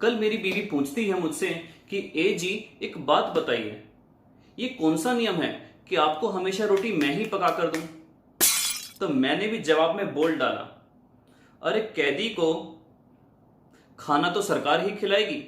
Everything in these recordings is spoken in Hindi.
कल मेरी बीवी पूछती है मुझसे कि ए जी, एक बात बताइए, ये कौन सा नियम है कि आपको हमेशा रोटी मैं ही पका कर दूं? तो मैंने भी जवाब में बोल डाला, अरे कैदी को खाना तो सरकार ही खिलाएगी।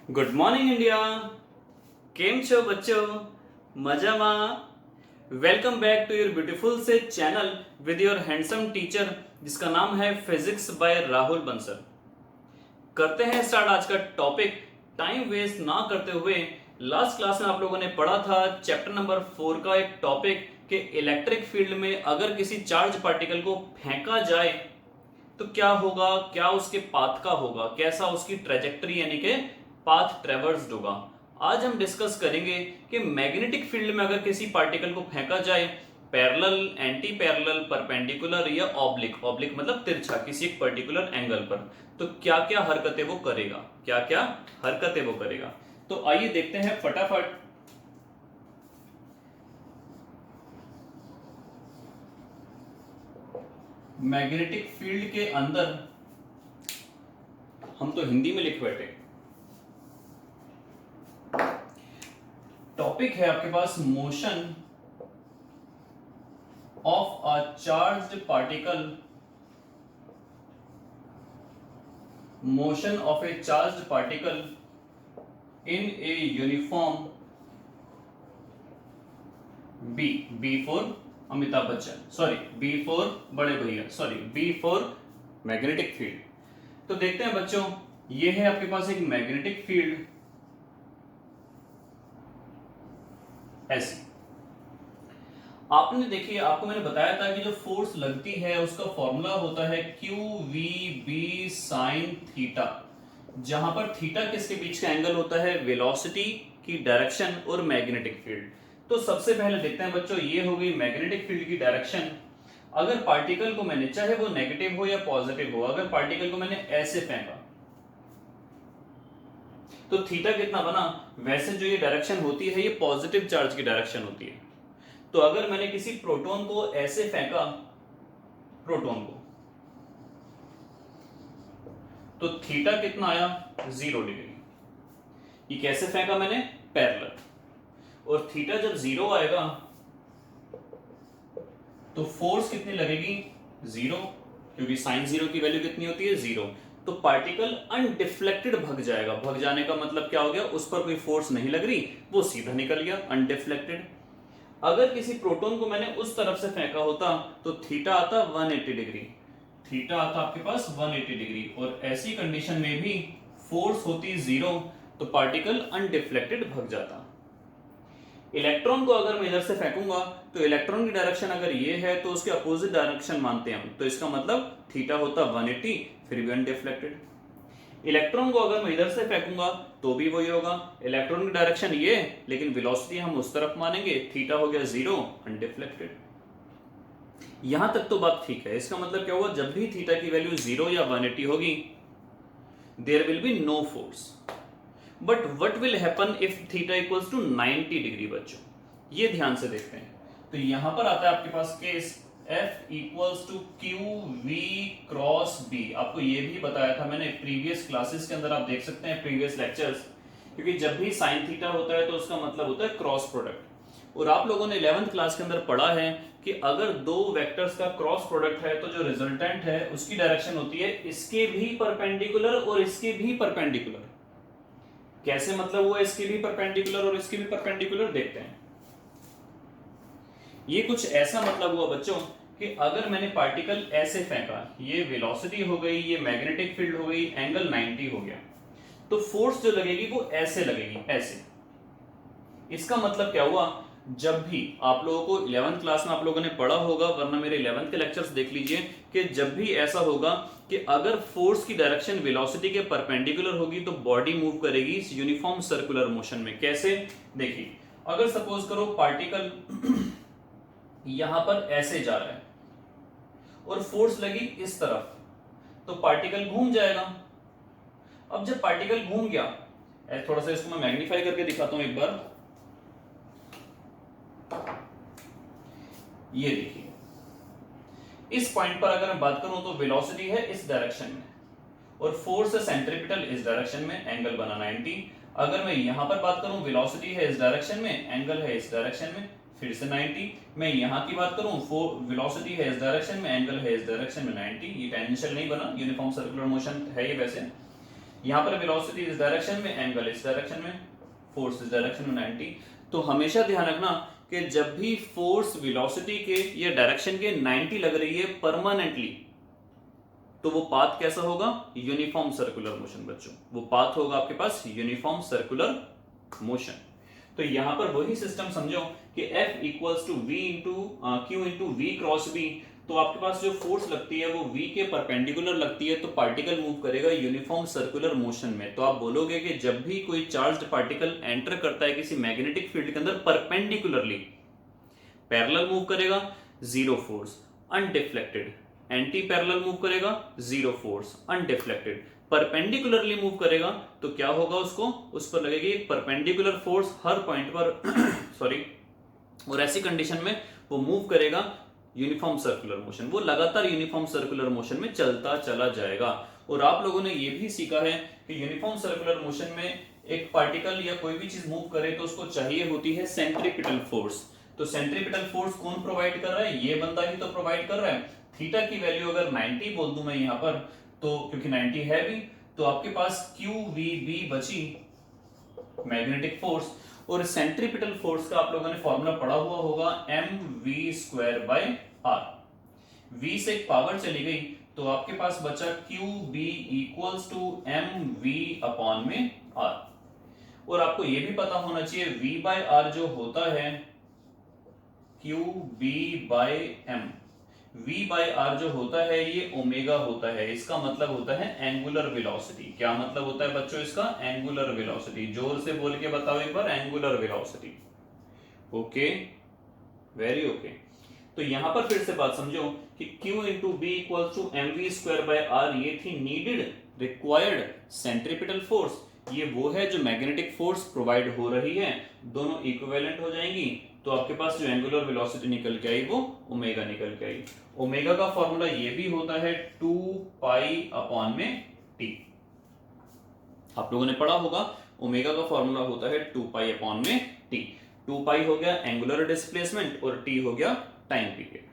Good morning India. केम छो बच्चों, मजामा। Welcome back to your beautiful से channel with your handsome teacher जिसका नाम है फिजिक्स बाय राहुल बंसल। करते हैं स्टार्ट आज का टॉपिक। टाइम वेस्ट ना करते हुए लास्ट क्लास में आप लोगों ने पढ़ा था चैप्टर नंबर 4 का एक टॉपिक कि इलेक्ट्रिक फील्ड में अगर किसी चार्ज पार्टिकल को फेंका जाए तो क्या होगा, क्या उसके पाथ का होगा, कैसा उसकी ट्रेजेक्टरी यानी कि पाथ ट्रेवर्स्ड होगा। आज हम डिस्कस करेंगे कि मैग्नेटिक फील्ड में अगर किसी पार्टिकल को फेंका जाए पैरेलल, एंटी पैरेलल, परपेंडिकुलर या ऑब्लिक, ऑब्लिक मतलब तिरछा किसी एक पर्टिकुलर एंगल पर, तो क्या क्या हरकतें वो करेगा, क्या क्या हरकतें वो करेगा। तो आइए देखते हैं फटाफट। मैग्नेटिक फील्ड के अंदर हम तो हिंदी में लिख बैठे। टॉपिक है आपके पास motion of a charged particle, motion of a charged particle in a uniform B for Amitabh Bachchan, sorry B for बड़े भैया, sorry B for magnetic field. तो देखते हैं बच्चों, ये है आपके पास एक मैग्नेटिक फील्ड ऐसी। आपने देखिए, आपको मैंने बताया था कि जो फोर्स लगती है उसका फॉर्मूला होता है Q V B sine theta, जहां पर थीटा किसके बीच का एंगल होता है, वेलोसिटी की डायरेक्शन और मैग्नेटिक फील्ड। तो सबसे पहले देखते हैं बच्चों, ये हो गई मैग्नेटिक फील्ड की डायरेक्शन। अगर पार्टिकल को मैंने, चाहे वो नेगेटिव हो या पॉजिटिव हो, अगर पार्टिकल को मैंने ऐसे फेंका तो थीटा कितना बना, वैसे जो ये डायरेक्शन होती है ये पॉजिटिव चार्ज की डायरेक्शन होती है। तो अगर मैंने किसी प्रोटॉन को ऐसे फेंका, प्रोटॉन को, तो थीटा कितना आया, 0 डिग्री। ये कैसे फेंका मैंने, पैरेलल। और थीटा जब 0 आएगा तो फोर्स कितनी लगेगी, 0, क्योंकि साइन 0 की वैल्यू कितनी होती है, 0। तो पार्टिकल अनडिफ्लेक्टेड भग जाएगा। भग जाने का मतलब क्या हो गया, उस पर कोई फोर्स नहीं लग रही, वो सीधा निकल गया, अनडिफ्लेक्टेड। अगर किसी प्रोटॉन को मैंने उस तरफ से फेंका होता तो थीटा आता 180 डिग्री, थीटा आता आपके पास 180 डिग्री, और ऐसी कंडीशन में भी फोर्स होती 0, तो पार्टिकल अनडिफ्लेक्टेड भग जाता। इलेक्ट्रॉन को अगर मैं इधर से फेंकूंगा तो इलेक्ट्रॉन की डायरेक्शन अगर ये है तो उसके अपोजिट डायरेक्शन मानते हैं हम, तो इसका मतलब थीटा होता 180, फिर भी अनडिफ्लेक्टेड। इलेक्ट्रॉन को अगर मैं इधर से फेंकूंगा तो भी वही होगा, इलेक्ट्रॉन की डायरेक्शन ये, लेकिन वेलोसिटी हम उस तरफ मानेंगे, थीटा हो गया 0, अनडिफ्लेक्टेड। यहां तक तो बात ठीक है। इसका मतलब क्या हुआ, जब भी थीटा की वैल्यू 0 या 180 होगी, there will be no force. But what will happen if theta equals to 90 degree. बच्चों ये ध्यान से देखते हैं। तो यहां पर आता है आपके पास case F equals to Q V cross B. आपको ये भी बताया था मैंने प्रीवियस क्लासेस के अंदर, आप देख सकते हैं प्रीवियस लेक्चर्स, क्योंकि जब भी साइन थीटा होता है तो उसका मतलब होता है क्रॉस प्रोडक्ट। और आप लोगों ने 11th क्लास के अंदर पढ़ा है कि अगर दो वेक्टर्स का क्रॉस प्रोडक्ट है तो जो रिजल्टेंट है उसकी डायरेक्शन होती है इसके भी परपेंडिकुलर और इसके भी परपेंडिकुलर। कैसे मतलब हुआ इसके भी परपेंडिकुलर और इसके भी परपेंडिकुलर, देखते हैं। ये कुछ ऐसा मतलब हुआ बच्चों कि अगर मैंने पार्टिकल ऐसे फेंका, ये वेलोसिटी हो गई, ये मैग्नेटिक फील्ड हो गई, एंगल 90 हो गया, तो फोर्स जो लगेगी वो ऐसे लगेगी, ऐसे। इसका मतलब क्या हुआ, जब भी आप लोगों को 11th क्लास में आप लोगों ने पढ़ा होगा, वरना मेरे 11th के लेक्चर्स देख लीजिए, कि जब भी ऐसा होगा कि अगर फोर्स की डायरेक्शन वेलोसिटी के परपेंडिकुलर होगी तो बॉडी मूव करेगी इस यूनिफॉर्म सर्कुलर मोशन में। कैसे, देखिए अगर सपोज करो पार्टिकल यहां पर ऐसे जा रहा है और फोर्स लगी इस तरफ, तो पार्टिकल घूम जाएगा। अब जब पार्टिकल घूम गया, थोड़ा सा इसको मैं मैग्नीफाई करके दिखाता हूं एक बार। ये देखिए, इस पॉइंट पर अगर मैं बात करूं तो वेलोसिटी है इस डायरेक्शन में और फोर्स है सेंट्रीपिटल इस डायरेक्शन में, एंगल बना 90। अगर मैं यहां पर बात करूं, वेलोसिटी है इस डायरेक्शन में, एंगल है इस डायरेक्शन में, फिर से 90। मैं यहां की बात करूं, वेलोसिटी है इस डायरेक्शन में, एंगल है इस डायरेक्शन में 90। ये टेंजेंशियल नहीं बना, यूनिफॉर्म सर्कुलर मोशन है ये वैसे। यहां पर वेलोसिटी इस डायरेक्शन में, एंगल इस डायरेक्शन में, फोर्स इस डायरेक्शन में 90। तो हमेशा ध्यान रखना कि जब भी फोर्स वेलोसिटी के या डायरेक्शन के 90 लग रही है परमानेंटली, तो वो पाथ कैसा होगा? यूनिफॉर्म सर्कुलर मोशन बच्चों, वो पाथ होगा आपके पास यूनिफॉर्म सर्कुलर मोशन। तो यहां पर वही सिस्टम समझो कि F equals to V into Q into V cross V। तो आपके पास जो फोर्स लगती है वो V के परपेंडिकुलर लगती है, तो पार्टिकल मूव करेगा यूनिफॉर्म सर्कुलर मोशन में। तो आप बोलोगे कि जब भी कोई चार्ज्ड पार्टिकल एंटर करता है किसी मैग्नेटिक फील्ड के अंदर परपेंडिकुलरली, पैरेलल मूव करेगा zero force undeflected, anti parallel move करेगा zero force undeflected, perpendicularly move करेगा तो क्या होगा, उसको उस पर लगेगी एक परपेंडिकुलर फोर्स हर पॉइंट पर सॉरी, और ऐसी कंडीशन में वो मूव करेगा यूनिफॉर्म सर्कुलर मोशन, वो लगातार यूनिफॉर्म सर्कुलर मोशन में चलता चला जाएगा। और आप लोगों ने ये भी सीखा है कि यूनिफॉर्म सर्कुलर मोशन में एक पार्टिकल या कोई भी चीज मूव करे तो उसको चाहिए होती है सेंट्रीपिटल फोर्स। तो सेंट्रीपिटल फोर्स कौन प्रोवाइड कर रहा है? ये बंदा ही तो प्रोवाइड कर रहा है। थीटा की वैल्यू अगर 90 बोल दूं मैं यहां पर, तो क्योंकि 90 है भी, तो आपके पास QVB बची मैग्नेटिक फोर्स, और सेंट्रीपिटल फोर्स का आप लोगों ने फॉर्मूला पढ़ा हुआ होगा mv²/r। v से एक पावर चली गई तो आपके पास बचा QB इक्वल्स टू mv/r। और आपको यह भी पता होना चाहिए v/r जो होता है QB/m, v/r जो होता है ये ओमेगा होता है। इसका मतलब होता है एंगुलर वेलोसिटी। क्या मतलब होता है बच्चों इसका? Angular velocity. जोर से बोल के बताओ एक बार, angular velocity. Okay, very okay. तो यहां पर फिर से बात समझो कि Q into B equal to mv²/r, ये थी नीडेड रिक्वायर्ड सेंट्रीपिटल फोर्स। ये वो है जो मैग्नेटिक फोर्स प्रोवाइड हो रही है, दोनों इक्विवेलेंट हो जाएंगी तो आपके पास जो एंगुलर वेलोसिटी निकल के आई वो ओमेगा निकल के आई। ओमेगा का फॉर्मूला ये भी होता है 2 पाई अपॉन में टी। आप लोगों ने पढ़ा होगा ओमेगा का फॉर्मूला होता है 2 पाई अपॉन में टी। 2 पाई हो गया एंगुलर डिस्प्लेसमेंट और टी हो गया टाइम पीरियड।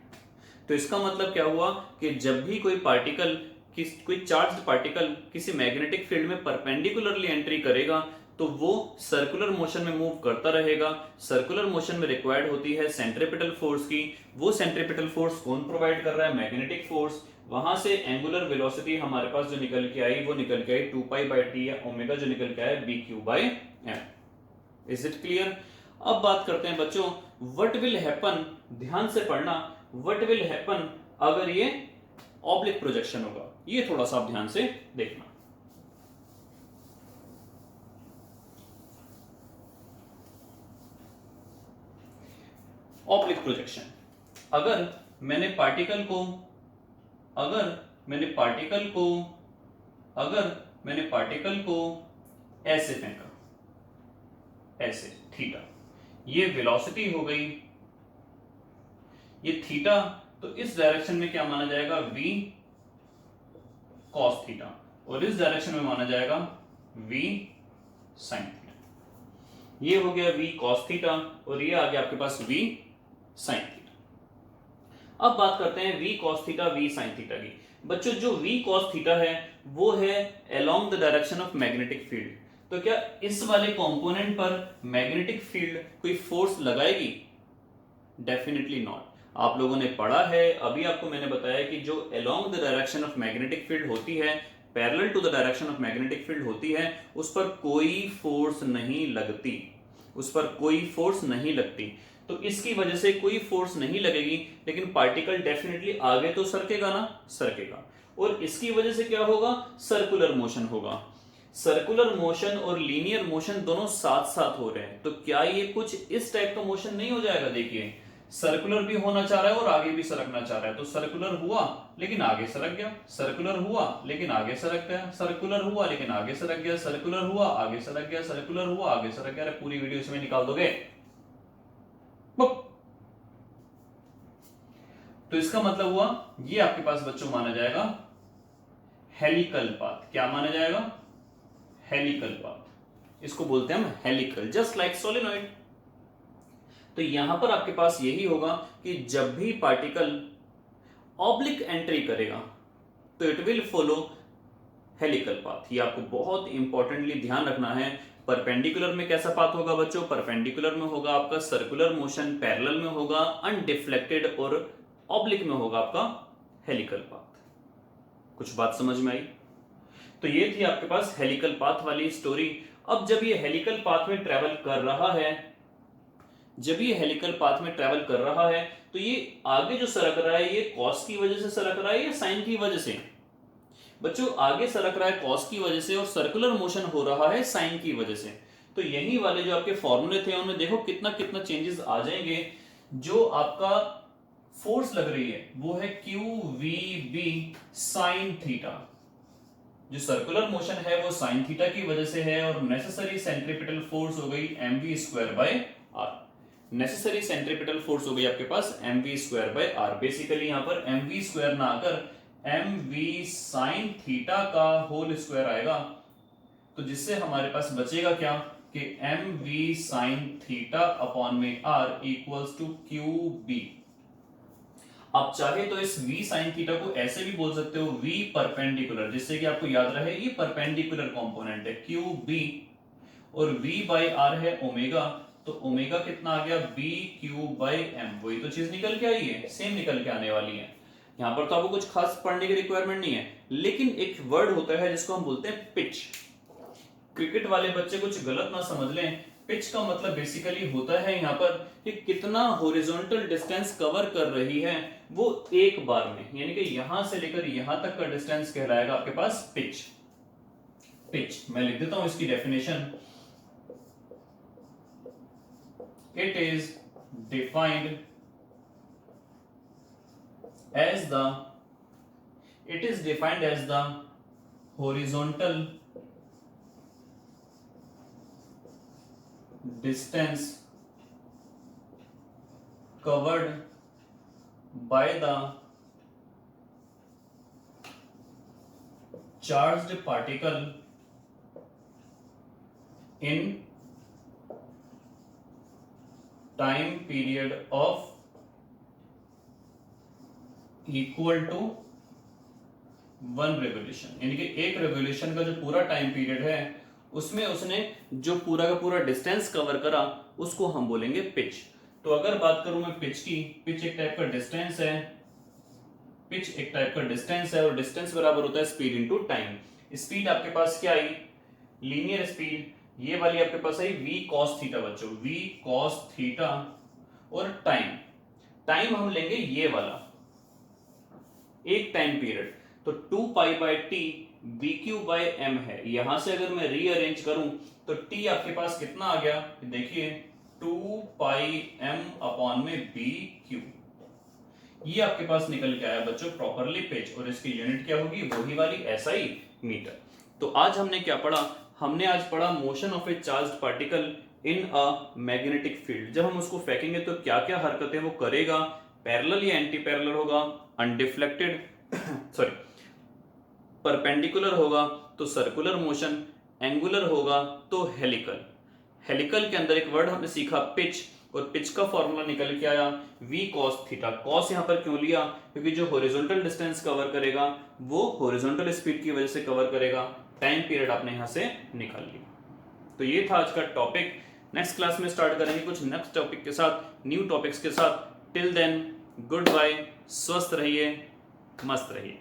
तो इसका मतलब क्या हुआ कि जब भी कोई पार्टिकल, कोई चार्ज्ड पार्टिकल किसी मैग्नेटिक फील्ड में परपेंडिकुलरली एंट्री करेगा तो वो सर्कुलर मोशन में मूव करता रहेगा। सर्कुलर मोशन में रिक्वायर्ड होती है सेंट्रीपिटल फोर्स की। वो सेंट्रीपिटल फोर्स कौन प्रोवाइड कर रहा है? Magnetic force. वहां से एंगुलर वेलोसिटी हमारे पास जो निकल के आई वो निकल के आई 2 पाई बाय टी, या ओमेगा जो निकल के आया BQ/m। Is it clear? अब बात करते हैं बच्चों व्हाट विल हैपन, ध्यान से पढ़ना, व्हाट विल हैपन अगर ये ऑब्लिक प्रोजेक्शन होगा। ये थोड़ा सा आप ध्यान से देखना। ऑब्लिक प्रोजेक्शन, अगर मैंने पार्टिकल को ऐसे फेंका, ऐसे थीटा, ये वेलोसिटी हो गई, ये थीटा, तो इस डायरेक्शन में क्या माना जाएगा? v cos थीटा, और इस डायरेक्शन में माना जाएगा v sin थीटा। ये हो गया v cos थीटा और ये आ गया आपके पास v sin थीटा। अब बात करते हैं v cos theta v sin theta की। बच्चों जो v cos थीटा है वो है along the direction of magnetic field. तो क्या इस वाले कंपोनेंट पर मैग्नेटिक फील्ड कोई फोर्स लगाएगी? Definitely not. आप लोगों ने पढ़ा है, अभी आपको मैंने बताया कि जो along the direction of magnetic field होती है, parallel to the direction of magnetic field होती है, उस पर कोई फोर्स नहीं लगती, उस पर कोई फोर्स नहीं लगती। तो इसकी वजह से कोई फोर्स नहीं लगेगी, लेकिन पार्टिकल डेफिनेटली आगे तो सरकेगा ना, सरकेगा। और इसकी वजह से क्या होगा? सर्कुलर मोशन होगा। सर्कुलर मोशन और लीनियर मोशन दोनों साथ साथ हो रहे हैं, तो क्या ये कुछ इस टाइप का मोशन नहीं हो जाएगा? देखिए सर्कुलर भी होना चाह रहा है और आगे भी सरकना चाह रहा है, तो सर्कुलर हुआ लेकिन आगे सरक गया, सर्कुलर हुआ लेकिन आगे सरक गया, सर्कुलर हुआ लेकिन आगे सरक गया, सर्कुलर हुआ आगे सरक गया, सर्कुलर हुआ आगे सरक गया। पूरी वीडियो इसमें निकाल दोगे? तो इसका मतलब हुआ ये आपके पास बच्चों माना जाएगा हेलिकल पाथ। क्या माना जाएगा? Helical path. इसको बोलते हैं हम हेलिकल, जस्ट लाइक सोलेनॉइड। तो यहां पर आपके पास यही होगा कि जब भी पार्टिकल ऑब्लिक एंट्री करेगा तो it will follow helical path. ये आपको बहुत इंपॉर्टेंटली ध्यान रखना है। परपेंडिकुलर में कैसा पाथ होगा बच्चों? परपेंडिकुलर में होगा आपका सर्कुलर मोशन, पैरेलल में होगा अनडिफ्लेक्टेड और ऑब्लिक में होगा आपका हेलिकल पाथ। कुछ बात समझ में आई? तो ये थी आपके पास हेलिकल पाथ वाली स्टोरी। अब जब ये हेलिकल पाथ में ट्रेवल कर रहा है, जब ये हेलिकल पाथ में ट्रेवल कर रहा है तो ये आगे जो सरक रहा है ये कॉस की वजह से सरक रहा है या साइन की वजह से? बच्चों आगे सरक रहा है कॉस की वजह से और सर्कुलर मोशन हो रहा है साइन की वजह से। तो यही वाले जो आपके फॉर्मूले थे उनमें देखो कितना कितना चेंजेस आ जाएंगे। जो आपका फोर्स लग रही है वो है Q V B sine theta. जो सर्कुलर मोशन है वो साइन थीटा की वजह से है और नेसेसरी सेंट्रीपिटल फोर्स हो गई mv square by R. Necessary centripetal force हो गई आपके पास mv square by R. Basically यहां पर mv स्क्वायर ना आकर mv साइन थीटा का होल स्क्वायर आएगा, तो जिससे हमारे पास बचेगा क्या कि mv साइन थीटा अपॉन में r equals to Q B. आप चाहे तो इस v साइन थीटा को ऐसे भी बोल सकते हो v परपेंडिकुलर, जिससे कि आपको याद रहे ये परपेंडिकुलर कंपोनेंट है क्यू बी और v बाई आर है ओमेगा, तो ओमेगा कितना आ गया b क्यू बाई एम। वही तो चीज निकल के आई है, सेम निकल के आने वाली है। यहां पर तो आपको कुछ खास पढ़ने की रिक्वायरमेंट नहीं है, लेकिन एक वर्ड होता है जिसको हम बोलते हैं पिच। क्रिकेट वाले बच्चे कुछ गलत ना समझ लें, पिच का मतलब बेसिकली होता है यहाँ पर कि कितना हॉरिजॉन्टल डिस्टेंस कवर कर रही है वो एक बार में, यानी कि यहां से लेकर यहां तक का डिस्टेंस कहलाएगा आपके पास पिच। पिच मैं लिख देता हूं इसकी definition. It is defined as the horizontal distance covered by the charged particle in time period of equal to 1 revolution। यानी कि एक रेवोल्यूशन का जो पूरा टाइम पीरियड है उसमें उसने जो पूरा का पूरा डिस्टेंस कवर करा उसको हम बोलेंगे पिच। तो अगर बात करूं मैं पिच की, पिच एक टाइप का डिस्टेंस है, पिच एक टाइप का डिस्टेंस है और डिस्टेंस बराबर होता है स्पीड इनटू टाइम। स्पीड आपके पास क्या आई? लीनियर स्पीड, ये वाली आपके पास आई v cos थीटा बच्चों, v cos थीटा। और टाइम, टाइम हम लेंगे ये वाला एक टाइम पीरियड, तो 2 pi by T B Q by M है। यहां से अगर मैं रीअरेंज करूं तो टी आपके पास कितना आ गया? देखिए 2 पाई एम अपॉन में बी क्यू, ये आपके पास निकल के आया बच्चों प्रॉपरली पिच। और इसकी यूनिट क्या होगी? वही वाली एसआई मीटर। तो आज हमने क्या पढ़ा? हमने आज पढ़ा motion of a charged particle in a magnetic field. जब हम उसको फेंकेंगे तो क्या क्या हरकतें वो करेगा, पैरेलल या एंटी पैरेलल होगा, अनडिफ्लेक्टेड सॉरी परपेंडिकुलर होगा तो सर्कुलर मोशन, एंगुलर होगा तो हेलिकल। हेलिकल के अंदर एक वर्ड हमने सीखा पिच, और पिच का फॉर्मूला निकल के आया v cos थीटा। cos यहां पर क्यों लिया? क्योंकि जो हॉरिजॉन्टल डिस्टेंस कवर करेगा वो हॉरिजॉन्टल स्पीड की वजह से कवर करेगा। टाइम पीरियड आपने यहां से निकाल लिया। तो ये था आज का टॉपिक। नेक्स्ट क्लास में स्टार्ट करेंगे कुछ नेक्स्ट टॉपिक के साथ, न्यू टॉपिक्स के साथ। टिल देन गुड बाय, स्वस्थ रहिए, मस्त रहिए।